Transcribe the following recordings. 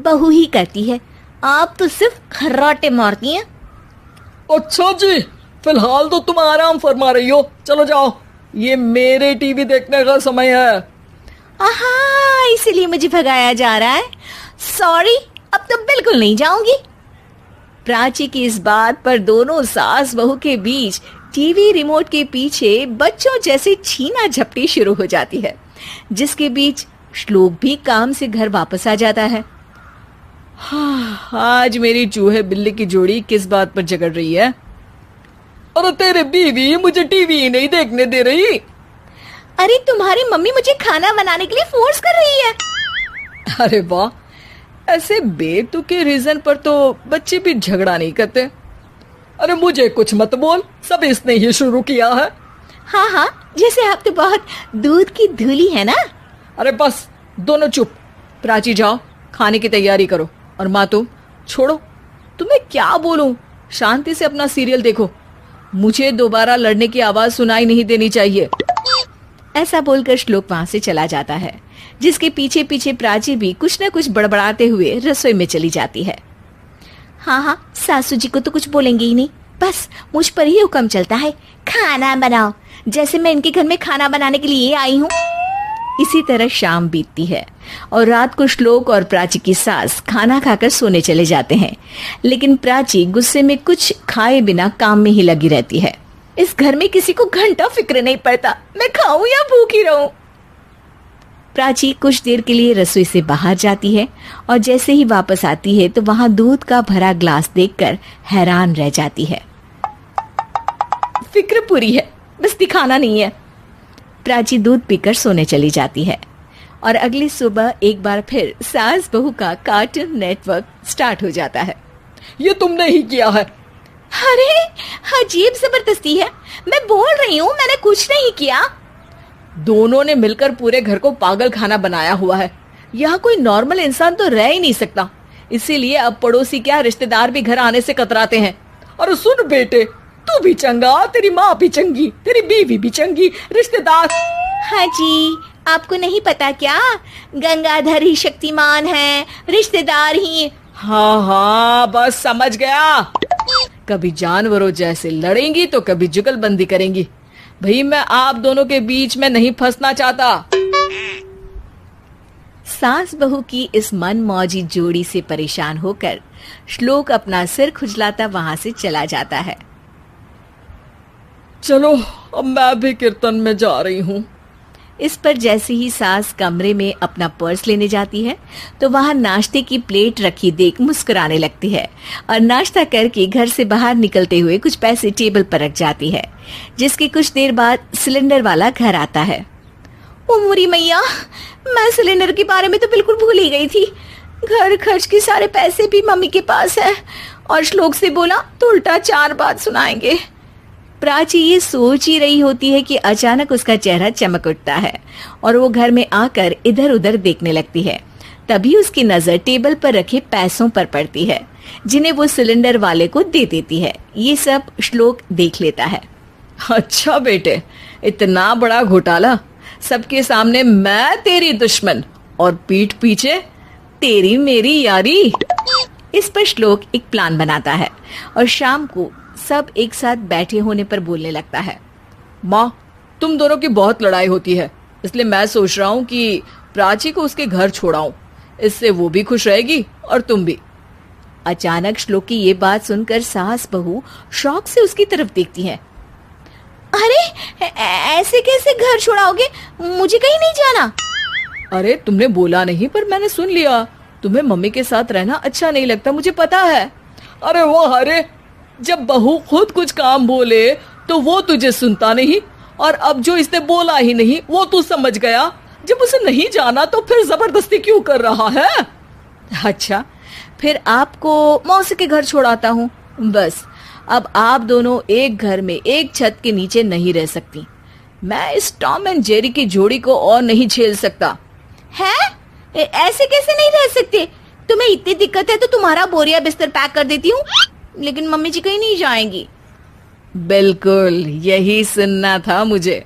बहू ही करती है, आप तो सिर्फ खर्राटे मारती हैं। अच्छा जी, फिलहाल तो तुम आराम फरमा रही हो, चलो जाओ, ये मेरे टीवी देखने का समय है। आहा, इसीलिए मुझे भगाया जा रहा है। सॉरी, अब तो बिल्कुल नहीं जाऊंगी। प्राची की इस बात पर दोनों सास बहू के बीच टीवी रिमोट के पीछे बच्चों जैसे छीना झपटी शुरू हो जाती है, जिसके बीच श्लोक भी काम से घर वापस आ जाता है। आज मेरी चूहे बिल्ली की जोड़ी किस बात पर झगड़ रही है? अरे तेरे बीवी मुझे टीवी ही नहीं देखने दे रही। अरे तुम्हारी मम्मी मुझे खाना बनाने के लिए फोर्स कर रही है। अरे वाह, ऐसे बेतुके रीजन पर तो बच्चे भी झगड़ा नहीं करते। अरे मुझे कुछ मत बोल, सब इसने ही शुरू किया है। हाँ हाँ, जैसे आप तो बहुत दूध की धूली है ना। अरे बस, दोनों चुप। प्राची जाओ, खाने की तैयारी करो। और माँ तुम छोड़ो, तुम्हें क्या बोलूं, शांति से अपना सीरियल देखो, मुझे दोबारा लड़ने की आवाज सुनाई नहीं देनी चाहिए। ऐसा बोलकर श्लोक वहां से चला जाता है, जिसके पीछे पीछे प्राची भी कुछ न कुछ बड़बड़ाते हुए रसोई में चली जाती है। हाँ हाँ, सासू जी को तो कुछ बोलेंगे ही नहीं, बस मुझ पर ही हुक्म चलता है, खाना बनाओ, जैसे मैं इनके घर में खाना बनाने के लिए आई हूँ। इसी तरह शाम बीतती है और रात को श्लोक और प्राची की सास खाना खाकर सोने चले जाते हैं, लेकिन प्राची गुस्से में कुछ खाए बिना काम में ही लगी रहती है। इस घर में किसी को घंटा फिक्र नहीं पड़ता, मैं खाऊं या भूखी रहूं। प्राची कुछ देर के लिए रसोई से बाहर जाती है और जैसे ही वापस आती है तो वहां दूध का भरा ग्लास देखकर हैरान रह जाती है। फिक्र पूरी है, बस दिखाना नहीं है। प्राची दूध पीकर सोने चली जाती है और अगली सुबह एक बार फिर सास बहू का कार्टून नेटवर्क स्टार्ट हो जाता है। ये तुमने ही किया है। अरे अजीब जबरदस्ती है, मैं बोल रही हूँ मैंने कुछ नहीं किया। दोनों ने मिलकर पूरे घर को पागल खाना बनाया हुआ है। यहाँ कोई नॉर्मल इंसान तो रह ही नहीं सकता, इसीलिए अब पड़ोसी क्या रिश्तेदार भी घर आने से कतराते हैं। और सुन बेटे, तू भी चंगा, तेरी माँ भी चंगी, तेरी बीवी भी चंगी, रिश्तेदार। हाँ जी, आपको नहीं पता क्या, गंगाधर ही शक्तिमान है, रिश्तेदार ही। हाँ हाँ, बस समझ गया। कभी जानवरों जैसे लड़ेंगी तो कभी जुगलबंदी करेंगी। भाई मैं आप दोनों के बीच में नहीं फंसना चाहता। सास बहू की इस मनमौजी जोड़ी से परेशान होकर श्लोक अपना सिर खुजलाता वहां से चला जाता है। चलो अब मैं भी कीर्तन में जा रही हूँ। इस पर जैसे ही सास कमरे में अपना पर्स लेने जाती है तो वहां नाश्ते की प्लेट रखी देख मुस्कुराने लगती है और नाश्ता करके घर से बाहर निकलते हुए कुछ पैसे टेबल पर रख जाती है, जिसके कुछ देर बाद सिलेंडर वाला घर आता है। ओ मोरी मैया, मैं सिलेंडर के बारे में तो बिल्कुल भूल ही गई थी। घर खर्च के सारे पैसे भी मम्मी के पास है और श्लोक से बोला तो उल्टा 4 बात सुनाएंगे। प्राची ये सोच ही रही होती है कि अचानक उसका चेहरा चमक उठता है और वो घर में आकर इधर उधर देखने लगती है। तभी उसकी नजर टेबल पर रखे पैसों पर पड़ती है, जिन्हें वो सिलेंडर वाले को दे देती है। ये सब श्लोक देख लेता है। अच्छा बेटे, इतना बड़ा घोटाला, सबके सामने मैं तेरी दुश्मन और पीठ पीछे तेरी मेरी यारी। इस पर श्लोक एक प्लान बनाता है और शाम को सब एक साथ बैठे होने पर बोलने लगता है। माँ, तुम दोनों की बहुत लड़ाई होती है, इसलिए मैं सोच रहा हूँ कि प्राची को उसके घर छोड़ाऊं, इससे वो भी खुश रहेगी और तुम भी। अचानक श्लोक की ये बात सुनकर सास बहू शौक से उसकी तरफ देखती हैं। अरे ऐसे कैसे घर छोड़ाओगे, मुझे कहीं नहीं जाना। अरे तुमने बोला नहीं पर मैंने सुन लिया, तुम्हें मम्मी के साथ रहना अच्छा नहीं लगता, मुझे पता है। अरे वो, अरे जब बहू खुद कुछ काम बोले तो वो तुझे सुनता नहीं, और अब जो इसने बोला ही नहीं वो तू समझ गया। जब उसे नहीं जाना तो फिर जबरदस्ती क्यों कर रहा है? अच्छा, फिर आपको मौसी के घर छोड़ाता हूँ। बस अब आप दोनों एक घर में एक छत के नीचे नहीं रह सकती। मैं इस टॉम एंड जेरी की जोड़ी को और नहीं झेल सकता। है? ऐसे कैसे नहीं रह सकते? तुम्हें इतनी दिक्कत है तो तुम्हारा बोरिया बिस्तर पैक कर देती हूँ, लेकिन मम्मी जी कहीं नहीं जाएंगी। बिल्कुल यही सुनना था मुझे।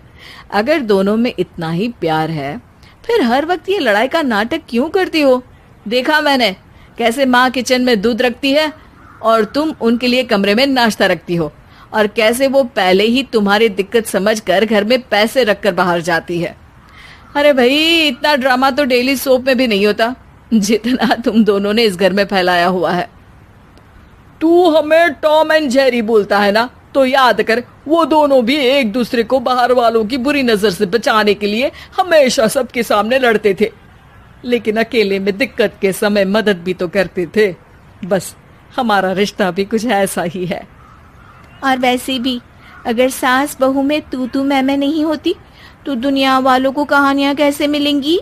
अगर दोनों में इतना ही प्यार है फिर हर वक्त ये लड़ाई का नाटक क्यों करती हो? देखा मैंने, कैसे माँ किचन में दूध रखती है और तुम उनके लिए कमरे में नाश्ता रखती हो, और कैसे वो पहले ही तुम्हारी दिक्कत समझकर घर में पैसे रखकर बाहर जाती है। अरे भाई, इतना ड्रामा तो डेली सोप में भी नहीं होता जितना तुम दोनों ने इस घर में फैलाया हुआ है। तू हमें टॉम एंड जेरी बोलता है ना, तो याद कर वो दोनों भी एक दूसरे को बाहर वालों की बुरी नजर से बचाने के लिए हमेशा सबके सामने लड़ते थे, लेकिन अकेले में दिक्कत के समय मदद भी तो करते थे। बस हमारा रिश्ता भी कुछ ऐसा ही है। और वैसे भी अगर सास बहू में तू मैं नहीं होती तो दुनिया वालों को कहानियां कैसे मिलेंगी?